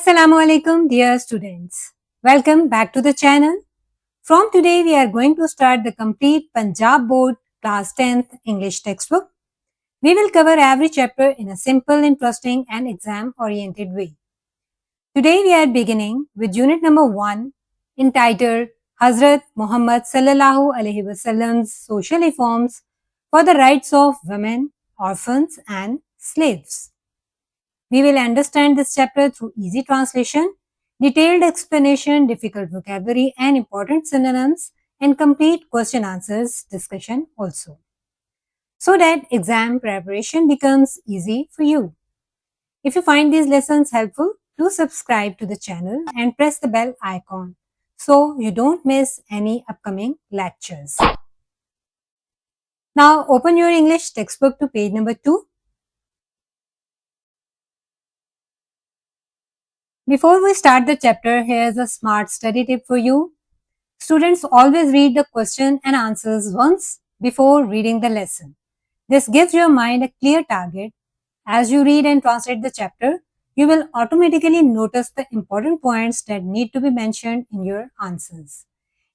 Assalamu alaikum dear students. Welcome back to the channel. From today we are going to start the complete Punjab Board class 10th English textbook. We will cover every chapter in a simple, interesting and exam oriented way. Today we are beginning with unit number 1 entitled Hazrat Muhammad Sallallahu Alaihi Wasallam's social reforms for the rights of women, orphans and slaves. We will understand this chapter through easy translation, detailed explanation, difficult vocabulary and important synonyms and complete question answers discussion also, so that exam preparation becomes easy for you. If you find these lessons helpful, do subscribe to the channel and press the bell icon so you don't miss any upcoming lectures. Now open your English textbook to page number 2. Before we start the chapter, here's a smart study tip for you. Students always read the question and answers once before reading the lesson. This gives your mind a clear target. As you read and translate the chapter, you will automatically notice the important points that need to be mentioned in your answers.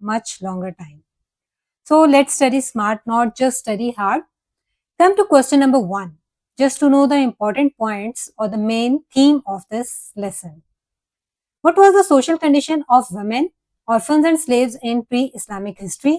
much longer time. So let's study smart, not just study hard. Come to question number 1, just to know the important points or the main theme of this lesson. What was the social condition of women, orphans and slaves in pre-Islamic history?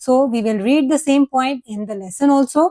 So we will read the same point in the lesson also.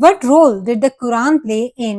What role did the Quran play in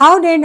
How did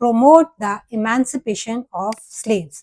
promote the emancipation of slaves?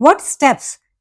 What steps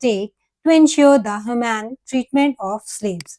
take to ensure the humane treatment of slaves?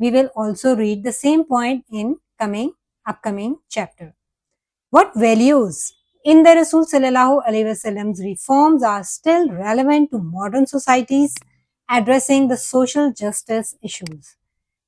We will also read the same point in upcoming chapter. What values in the Rasul Sallallahu Alaihi Wasallam's reforms are still relevant to modern societies addressing the social justice issues?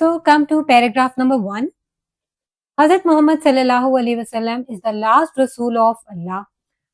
So come to paragraph number 1. Hazrat Muhammad sallallahu alaihi wasallam is the last Rasul of Allah.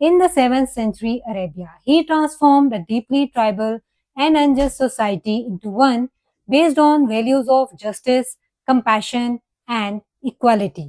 In the 7th century Arabia, he transformed a deeply tribal and unjust society into one based on values of justice, compassion and equality.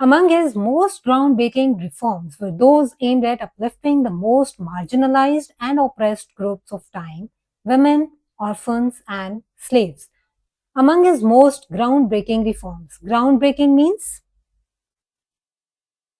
Among his most groundbreaking reforms were those aimed at uplifting the most marginalized and oppressed groups of time, women, orphans and slaves. Among his most groundbreaking reforms. Groundbreaking means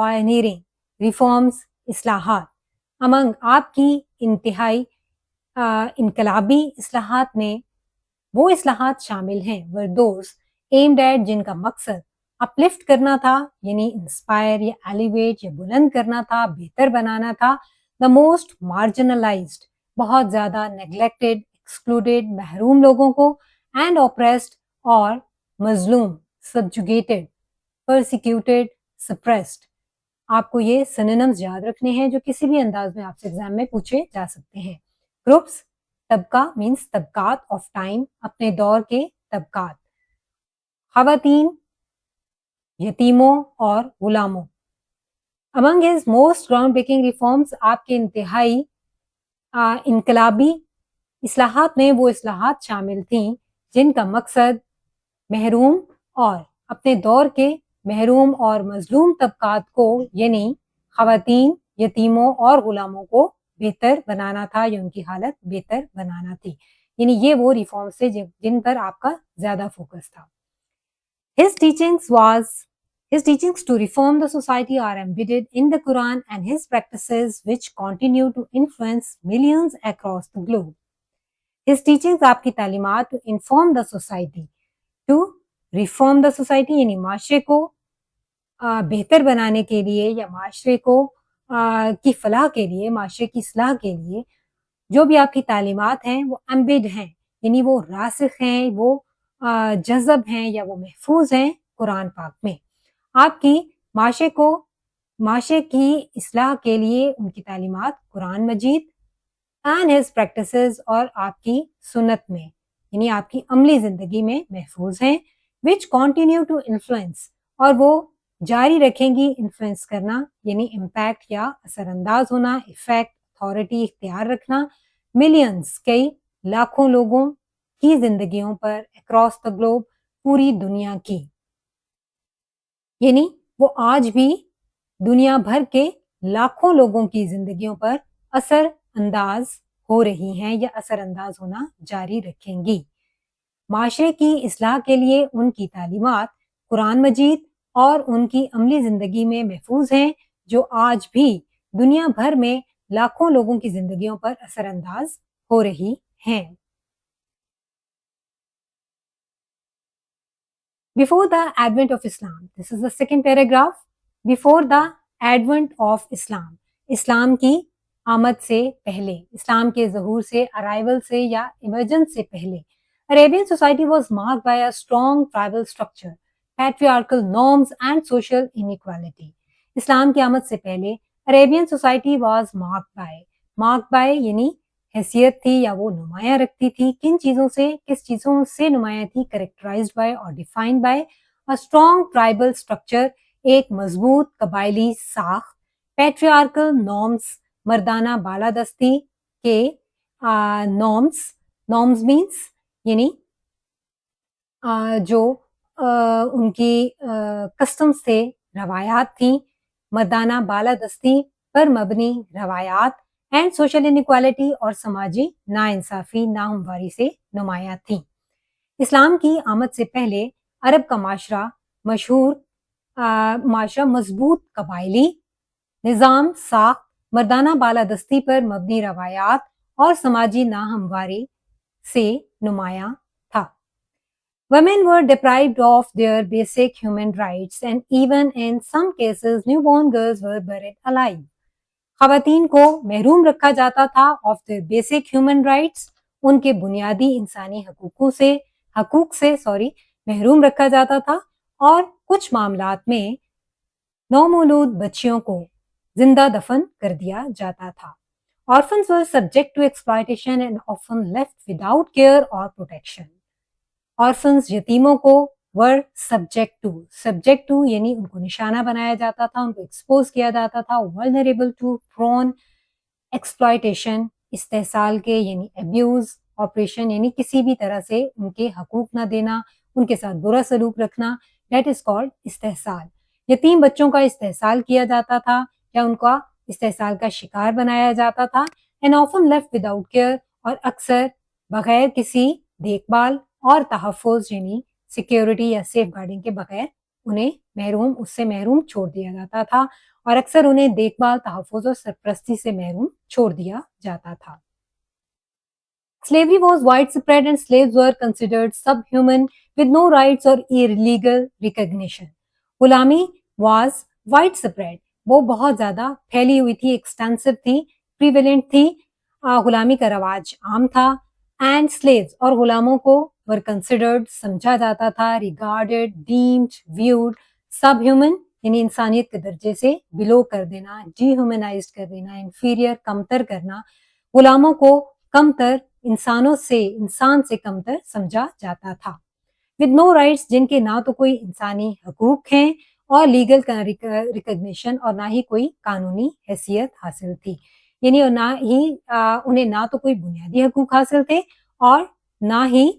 pioneering reforms اصلاحات. among آپ کی انتہائی انقلابی اصلاحات میں وہ اصلاحات شامل ہیں were those aimed at جن کا مقصد اپلفٹ کرنا تھا یعنی انسپائر یا ایلیویٹ یا بلند کرنا تھا, بہتر بنانا تھا. دا موسٹ مارجنلائزڈ بہت زیادہ نیگلیکٹڈ ایکسکلوڈیڈ محروم لوگوں کو, اینڈ اوپریسڈ اور مظلوم, سبجوگیٹڈ پرسیکیوٹیڈ سپریسڈ. آپ کو یہ سنونمز یاد رکھنے ہیں جو کسی بھی انداز میں آپ سے ایگزام میں پوچھے جا سکتے ہیں. گروپس, طبقہ مینس طبقات آف ٹائم, اپنے دور کے طبقات. خواتین, یتیموں اور غلاموں. among his most ground breaking reforms آپ کے انتہائی انقلابی اصلاحات میں وہ اصلاحات شامل تھیں جن کا مقصد محروم اور اپنے دور کے محروم اور مظلوم طبقات کو یعنی خواتین, یتیموں اور غلاموں کو بہتر بنانا تھا یا ان کی حالت بہتر بنانا تھی. یعنی یہ وہ ریفارمز تھے جن پر آپ کا زیادہ فوکس تھا. His teachings to reform the society are embedded in the Quran and his practices which continue to influence millions across the globe. His teachings آپ کی تعلیمات to inform the society, to reform the society یعنی معاشرے کو بہتر بنانے کے لیے یا معاشرے کو کی فلاح کے لیے, معاشرے کی اصلاح کے لیے جو بھی آپ کی تعلیمات ہیں وہ امبیڈ ہیں یعنی وہ راسخ ہیں, وہ جذب ہیں یا وہ محفوظ ہیں قرآن پاک میں. آپ کی معاشرے کی اصلاح کے لیے ان کی تعلیمات قرآن مجید اینڈ ہز پریکٹسز اور آپ کی سنت میں یعنی آپ کی عملی زندگی میں محفوظ ہیں. وچ کنٹینیو ٹو انفلوئنس, اور وہ جاری رکھیں گی انفلوئنس کرنا یعنی امپیکٹ یا اثر انداز ہونا, افیکٹ, اتھارٹی اختیار رکھنا, ملینز کئی لاکھوں لوگوں کی زندگیوں پر, اکراس دا گلوب پوری دنیا کی. یعنی وہ آج بھی دنیا بھر کے لاکھوں لوگوں کی زندگیوں پر اثر انداز ہو رہی ہیں یا اثر انداز ہونا جاری رکھیں گی. معاشرے کی اصلاح کے لیے ان کی تعلیمات قرآن مجید اور ان کی عملی زندگی میں محفوظ ہیں جو آج بھی دنیا بھر میں لاکھوں لوگوں کی زندگیوں پر اثر انداز ہو رہی ہیں. Before the advent of Islam, this is the second paragraph. Before the advent of Islam, اسلام کی آمد سے پہلے, اسلام کے ظہور سے, ارائیول سے یا ایمرجنس سے پہلے, Arabian society was marked by a strong tribal structure, patriarchal norms and social inequality. اسلام کی آمد سے پہلے Arabian society was marked by یعنی حیثیت تھی یا وہ نمایاں رکھتی تھی کن چیزوں سے, کس چیزوں سے نمایاں تھی, کریکٹرائزڈ بائی اور defined by a strong tribal structure, ایک مضبوط قبائلی ساخت, پیٹریارکل نارمز, مردانہ بالادستی کے نارمز مینس یعنی جو ان کی کسٹمز تھے, روایات تھیں, مردانہ بالادستی پر مبنی روایات, اینڈ سوشل انیکوالٹی اور سماجی ناانصافی ناہمواری سے نمایاں تھیں. اسلام کی آمد سے پہلے عرب کا معاشرہ مضبوط قبائلی نظام ساخت, مردانہ بالادستی پر مبنی روایات اور سماجی ناہمواری سے نمایاں تھا. Women were deprived of their basic human rights and even in some cases newborn girls were buried alive. خواتین کو محروم رکھا جاتا تھا of their basic human rights, ان کے بنیادی انسانی حقوق سے محروم رکھا جاتا تھا, اور کچھ معاملات میں نومولود بچیوں کو زندہ دفن کر دیا جاتا تھا. Orphans were subject to exploitation and often left without care or protection. Orphans یتیموں کو were subject to یعنی ان کو نشانہ بنایا جاتا تھا, ان کو ایکسپوز کیا جاتا تھا, vulnerable to, prone, exploitation استحصال کے یعنی abuse, oppression یعنی کسی بھی طرح سے ان کے حقوق نہ دینا, ان کے ساتھ برا سلوک رکھنا, that is called استحصال. یتیم بچوں کا استحصال کیا جاتا تھا یا ان کا استحصال کا شکار بنایا جاتا تھا, and often left without care, اور اکثر بغیر کسی دیکھ بھال اور تحفظ یعنی سیکیورٹی یا سیف گارڈنگ کے بغیر انہیں اس سے محروم چھوڑ دیا جاتا تھا اور اکثر انہیں دیکھ بھال، تحفظ اور سرپرستی سے محروم چھوڑ دیا جاتا تھا. Slavery was widespread and slaves were considered subhuman with no rights or illegal recognition. غلامی was widespread. وہ بہت زیادہ پھیلی ہوئی تھی، ایکسٹینسو تھی، پریویلنٹ تھی. غلامی کا رواج عام تھا. اینڈ slaves اور غلاموں کو were considered سمجھا جاتا تھا، regarded, deemed, viewed, subhuman یعنی انسانیت کے درجے سے بلو کر دینا، dehumanized کر دینا، inferior کمتر کرنا. غلاموں کو کمتر، انسان سے کمتر سمجھا جاتا تھا. with no rights جن کے نہ تو کوئی انسانی حقوق ہیں اور لیگل ریکگنیشن اور نہ ہی کوئی قانونی حیثیت حاصل تھی. یعنی اور نہ ہی انہیں نہ تو کوئی بنیادی حقوق حاصل تھے اور نہ ہی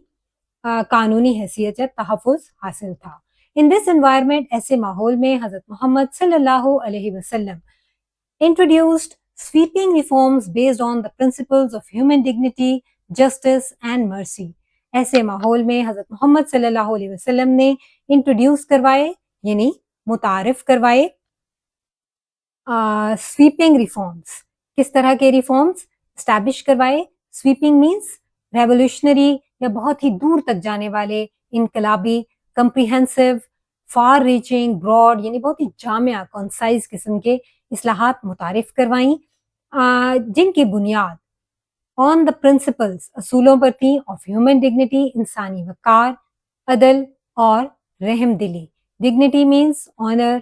قانونی حیثیت یا تحفظ حاصل تھا. ان دس انوائرمنٹ، ایسے ماحول میں حضرت محمد صلی اللہ علیہ وسلم introduced sweeping reforms based on the principles of human dignity, justice and mercy. ایسے ماحول میں حضرت محمد صلی اللہ علیہ وسلم نے انٹروڈیوس کروائے یعنی متعارف کروائے سویپنگ ریفارمز. کس طرح کے ریفارمز اسٹیبلش کروائے؟ سویپنگ مینس ریولوشنری یا بہت ہی دور تک جانے والے، انقلابی، کمپریہنسو، فار ریچنگ، براڈ یعنی بہت ہی جامع کنسائز قسم کے اصلاحات متعارف کروائیں جن کی بنیاد آن دا پرنسپلز اصولوں پر تھی آف ہیومن ڈگنیٹی، انسانی وقار، عدل اور رحم دلی. Dignity means honour,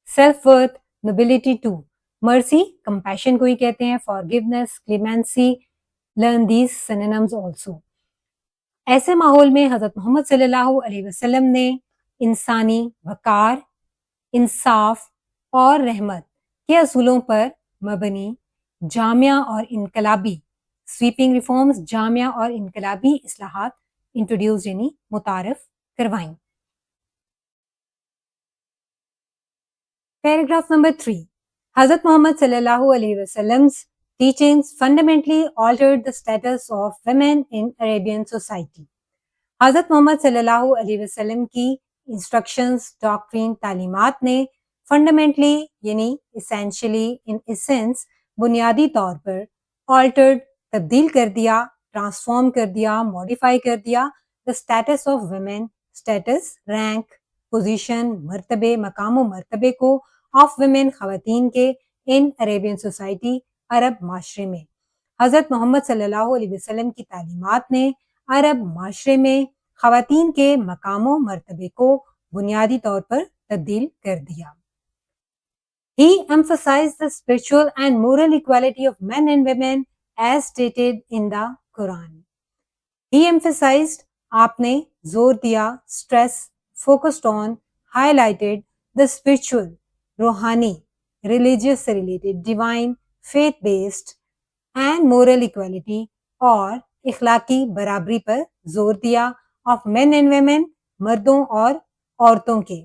self worth, nobility too. Mercy compassion کو ہی کہتے ہیں، forgiveness, clemency, learn these synonyms also. ایسے ماحول میں حضرت محمد صلی اللہ علیہ وسلم نے انسانی وقار، انصاف اور رحمت کے اصولوں پر مبنی جامع اور انقلابی سویپنگ ریفارمز، جامع اور انقلابی اصلاحات انٹروڈیوس یعنی متعارف کروائیں. Paragraph number 3. حضرت محمد صلی اللہ علیہ وسلم's teachings fundamentally altered the status of women in Arabian society. حضرت محمد صلی اللہ علیہ وسلم کی انسٹرکشنز، ڈاکٹرین، تعلیمات نے فنڈامنٹلی یعنی اسینشلی، ان ایسنس بنیادی طور پر آلٹرڈ تبدیل کر دیا، ٹرانسفارم کر دیا، ماڈیفائی کر دیا the status of women, status, rank, position, مرتبے، مقام و مرتبے کو آف ویمن خواتین کے ان عربین سوسائٹی، عرب معاشرے میں. حضرت محمد صلی اللہ علیہ وسلم کی تعلیمات نے عرب معاشرے میں خواتین کے مقام و مرتبے کو بنیادی طور پر تبدیل کر دیا. He emphasized the spiritual and moral equality of men and women as stated in the Quran. He emphasized آپ نے زور دیا، stress, focused on, highlighted the spiritual روحانی religious سے related divine faith based and moral equality اور اخلاقی برابری پر زور دیا of men and women مردوں اور عورتوں کے.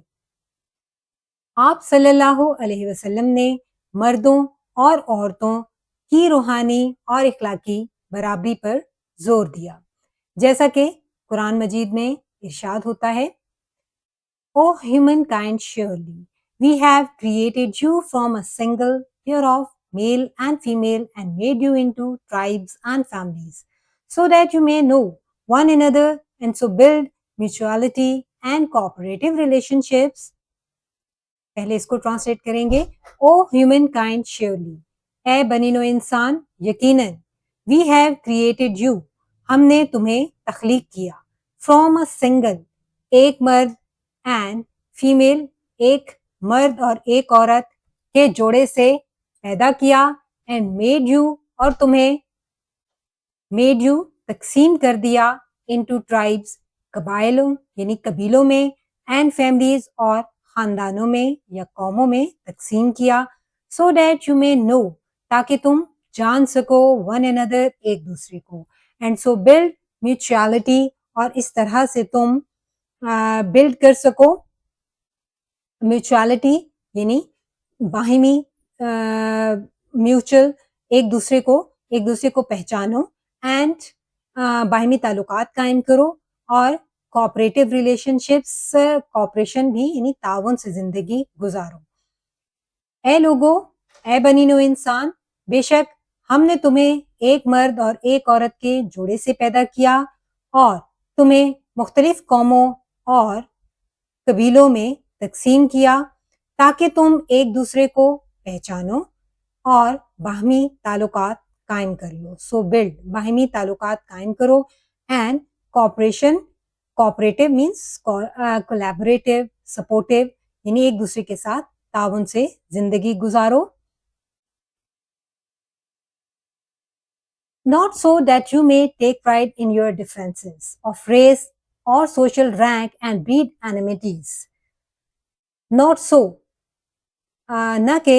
آپ صلی اللہ علیہ وسلم نے مردوں اور عورتوں کی روحانی اور اخلاقی برابری پر زور دیا جیسا کہ قرآن مجید میں ارشاد ہوتا ہے O humankind, surely we have created you from a single pair of male and female and made you into tribes and families so that you may know one another and so build mutuality and cooperative relationships. پہلے اس کو translate کریں گے. او human kind surely, اے بنی نوع انسان یقیناً، we have created you ہم نے تمہیں تخلیق کیا، فرام اے سنگل ایک مرد، اینڈ فیمیل ایک مرد اور ایک عورت کے جوڑے سے پیدا کیا، اینڈ میڈ یو اور تمہیں میڈ یو تقسیم کر دیا، انٹو ٹرائبس قبائلوں یعنی قبیلوں میں، اینڈ فیملیز اور خاندانوں میں یا قوموں میں تقسیم کیا، سو دیٹ یو مے نو تاکہ تم جان سکو ون another ایک دوسرے کو، اینڈ سو بلڈ میوچوالٹی اور اس طرح سے تم بلڈ کر سکو میوچوالٹی یعنی باہمی میوچل ایک دوسرے کو پہچانو، اینڈ باہمی تعلقات قائم کرو اور کوآپریٹو ریلیشنشپس، کوآپریشن بھی یعنی تعاون سے زندگی گزارو. اے لوگو، اے بنی نو انسان، بے شک ہم نے تمہیں ایک مرد اور ایک عورت کے جوڑے سے پیدا کیا اور تمہیں مختلف قوموں اور قبیلوں میں تقسیم کیا تاکہ تم ایک دوسرے کو پہچانو اور باہمی تعلقات قائم کر لو. سو بلڈ، باہمی تعلقات قائم کرو. And cooperation, cooperative means collaborative, supportive, یعنی ایک دوسرے کے ساتھ تعاون سے زندگی گزارو. Not so that you may take pride in your differences of race or social rank and breed enmities. Not so. نہ کہ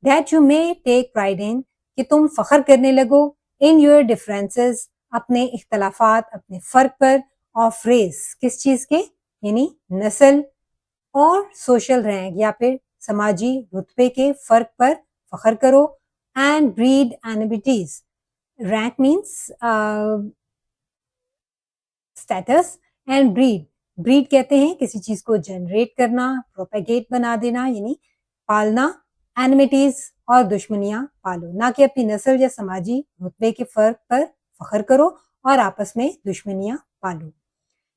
that you may take pride in، کہ تم فخر کرنے لگو in your differences، اپنے اختلافات، اپنے فرق پر، of race، کس چیز کے، یعنی نسل، اور social rank یا پھر سماجی رتبے کے فرق پر فخر کرو. and breed enmities. rank means status and breed کہتے ہیں کسی چیز کو جنریٹ کرنا، پروپیگیٹ بنا دینا، یعنی پالنا. enmities اور دشمنیاں پالو، نہ کہ اپنی نسل یا سماجی رتبے کے فرق پر فخر کرو اور آپس میں دشمنیاں پالو.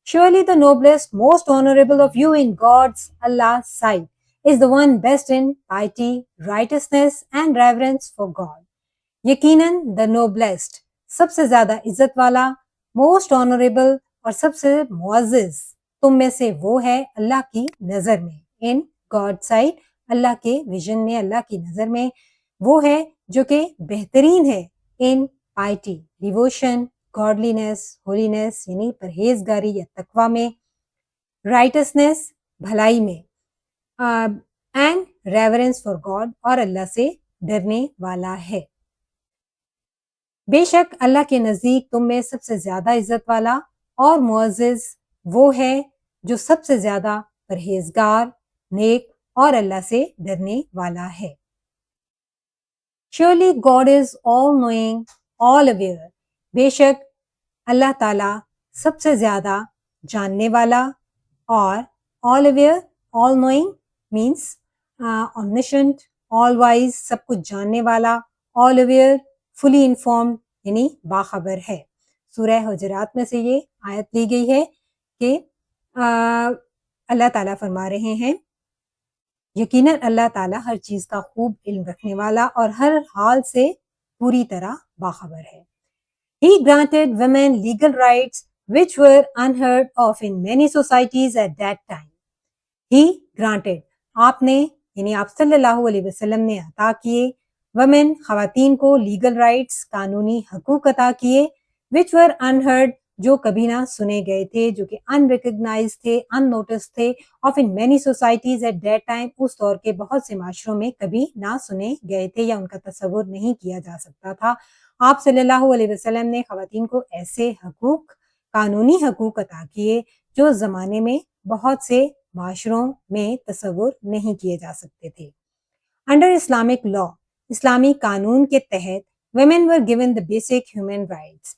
Surely the noblest, most honorable of you in God's Allah's sight is the one best in piety, righteousness and reverence for God. یقیناً the noblest، سب سے زیادہ عزت والا، most honorable، اور سب سے معزز تم میں سے وہ ہے اللہ کی نظر میں. in God's sight، اللہ کے ویژن میں، اللہ کی نظر میں وہ ہے جو کہ بہترین ہے. in piety، devotion، godliness، holiness یعنی پرہیزگاری یا تقوی میں، righteousness بھلائی میں، and reverence for God اور اللہ سے ڈرنے والا ہے. بے شک اللہ کے نزدیک تم میں سب سے زیادہ عزت والا اور معزز وہ ہے جو سب سے زیادہ پرہیزگار، نیک اور اللہ سے ڈرنے والا ہے. Surely God is all knowing, all aware. بے شک اللہ تعالیٰ سب سے زیادہ جاننے والا اور all aware، all knowing means omniscient، all wise سب کچھ جاننے والا، all aware fully informed یعنی باخبر ہے. سورہ حجرات میں سے یہ آیت لی گئی ہے کہ اللہ تعالیٰ فرما رہے ہیں یقیناً اللہ تعالیٰ ہر چیز کا خوب علم رکھنے والا اور ہر حال سے پوری طرح باخبر ہے. He granted women legal rights which were unheard of in many societies at that time. He granted، آپ نے یعنی آپ صلی اللہ علیہ وسلم نے عطا کیے، women خواتین کو legal rights قانونی حقوق عطا کیے، which were unheard جو کبھی نہ سنے گئے تھے، جو کہ unrecognized تھے، unnoticed تھے، of in many societies at that time، اس دور کے بہت سے معاشروں میں کبھی نہ سنے گئے تھے یا ان کا تصور نہیں کیا جا سکتا تھا. آپ صلی اللہ علیہ وسلم نے خواتین کو ایسے حقوق، قانونی حقوق عطا کیے جو زمانے میں بہت سے معاشروں میں تصور نہیں کیے جا سکتے تھے. Under Islamic law، اسلامی قانون کے تحت women were given the basic human rights،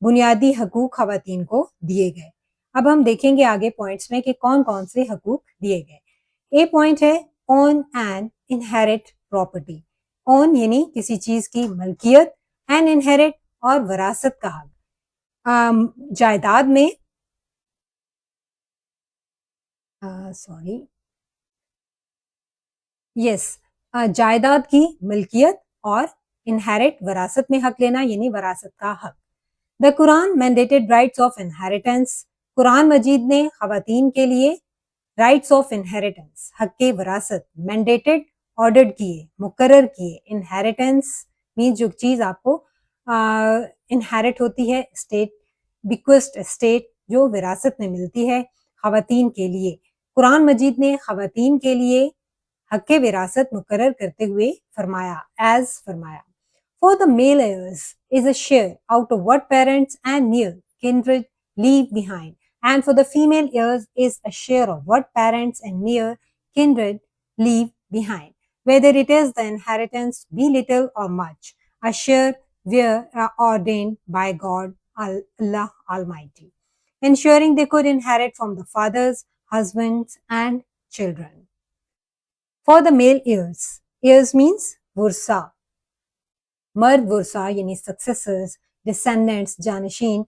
بنیادی حقوق خواتین کو دیے گئے. اب ہم دیکھیں گے آگے پوائنٹس میں کہ کون کون سے حقوق دیے گئے. اے پوائنٹ ہے own and inherit property. own یعنی کسی چیز کی ملکیت، and inherit اور وراثت کا حق. جائیداد میں جائیداد کی ملکیت اور inherit وراثت میں حق لینا یعنی وراثت کا حق. The Quran mandated rights of inheritance، قرآن مجید نے خواتین کے لیے rights of inheritance حق وراثت mandated ordered کیے، مقرر کیے. inheritance means جو چیز آپ کو inherit ہوتی ہے، estate، bequest estate جو وراثت میں ملتی ہے خواتین کے لیے. قرآن مجید نے خواتین کے لیے حق وراثت مقرر کرتے ہوئے فرمایا فرمایا For the male heirs is a share out of what parents and near kindred leave behind, and for the female heirs is a share of what parents and near kindred leave behind, whether it is the inheritance be little or much. A share were ordained by God Allah Almighty. ensuring they could inherit from the fathers, husbands, and children. For the male heirs, heirs means ورثہ. مرد ورثہ یعنی successors, descendants, جانشین.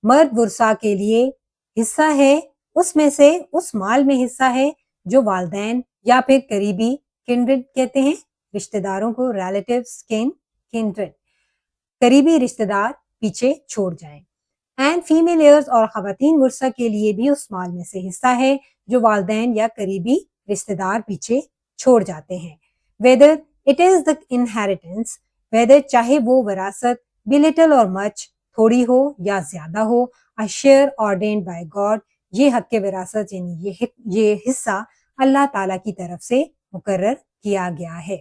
مرد ورثہ کے لیے حصہ ہے، اس میں سے اس مال میں حصہ ہے جو والدین یا پھر قریبی، کنڈرڈ کہتے ہیں رشتہ داروں کو، ریلیٹیوز، کنڈرڈ، قریبی رشتہ دار پیچھے چھوڑ جائیں. اینڈ فیمیل ایئرز اور خواتین ورثہ کے لیے بھی اس مال میں سے حصہ ہے جو والدین یا قریبی رشتہ دار پیچھے چھوڑ جاتے ہیں. whether it is the inheritance، whether چاہے وہ وراثت be little or much، تھوڑی ہو یا زیادہ ہو، a share ordained by God، یہ حق وراثت یعنی یہ حصہ اللہ تعالیٰ کی طرف سے مقرر کیا گیا ہے.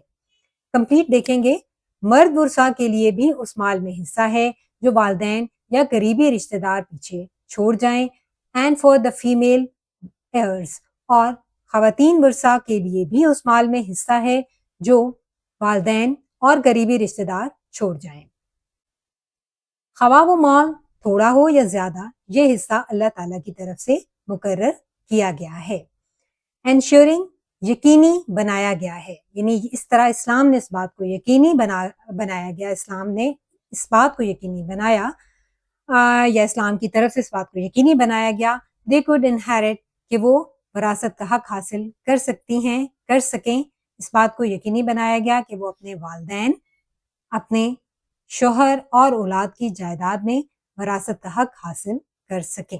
کمپلیٹ دیکھیں گے. مرد ورثہ کے لیے بھی اس مال میں حصہ ہے جو والدین یا قریبی رشتہ دار پیچھے چھوڑ جائیں. And for the female years, اور خواتین ورثہ کے لیے بھی اس مال میں حصہ ہے جو والدین اور قریبی رشتہ دار چھوڑ جائیں. خواہ وہ مال تھوڑا ہو یا زیادہ، یہ حصہ اللہ تعالیٰ کی طرف سے مقرر کیا گیا ہے. انشورنگ، یقینی بنایا گیا ہے، یعنی اس طرح اسلام نے اس بات کو یقینی بنایا گیا، اسلام نے اس بات کو یقینی بنایا یا اسلام کی طرف سے اس بات کو یقینی بنایا گیا they could inherit، کہ وہ وراثت کا حق حاصل کر سکیں. اس بات کو یقینی بنایا گیا کہ وہ اپنے والدین، اپنے شوہر اور اولاد کی جائیداد میں وراثت کا حق حاصل کر سکیں.